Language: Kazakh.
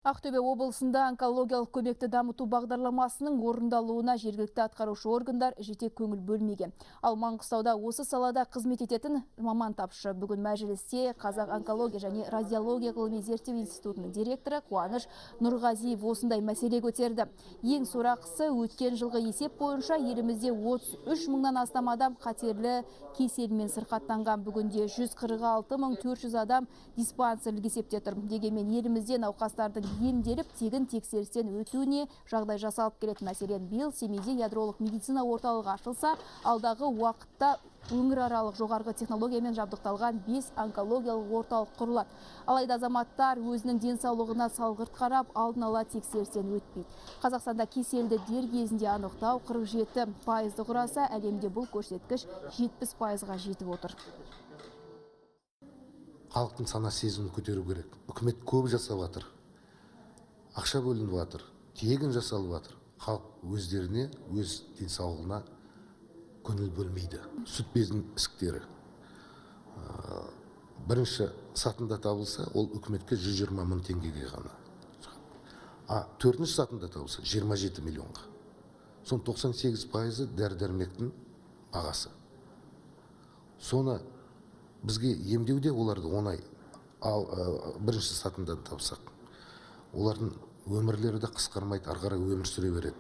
Ақтөбе облысында онкологиялық көмекті дамыту бағдарламасының орындалуына жергілікті атқарушы органдар жете көңіл бөлмеген. Ал Маңғыстауда осы салада қызмет ететін маман тапшы. Бүгін мәжілісте Қазақ онкология және радиология ғылыми зерттеу институтының директоры Қуаныш Нұрғазиев осындай мәселе көтерді. Ең сорақысы, өткен жылғы есеп бойынша елімізде 33 мыңнан астам адам қатерлі кеселмен сырқаттанған. Бүгінде 146.400 адам диспансерлік есепте тұр. Дегенмен елімізде науқастардың емделіп тегін тексерістен өтуіне жағдай жасалып келеді. Мәселен, биыл Семейде ядролық медицина орталығы ашылса, алдағы уақытта өңіраралық жоғарғы технологиямен жабдықталған 5 онкологиялық орталық құрылады. Алайда азаматтар өзінің денсаулығына салғырт қарап, алдын ала тексерістен өтпейді. Қазақстанда кеселді дер кезінде анықтау 47% құраса, әлемде бұл көрсеткіш 70%-ға жетіп отыр. Халықтың сана сезімін көтеру керек. Үкімет көп жасап жатыр. Ақша бөлініп жатыр, тегін жасалып жатыр. Халық өздеріне, өз денсаулығына көңіл бөлмейді. Сүт безінің ісіктері бірінші сатында табылса, ол үкіметке 120 мың теңгеге ғана. Төртінші сатында табылса 27 миллионға. Сон 98% дәрі-дәрмектің бағасы. Соны бізге емдеуде оларды оңай. Ал бірінші сатында табылсақ, олардың өмірлері де қысқармайды, ары қарай өмір сүре береді.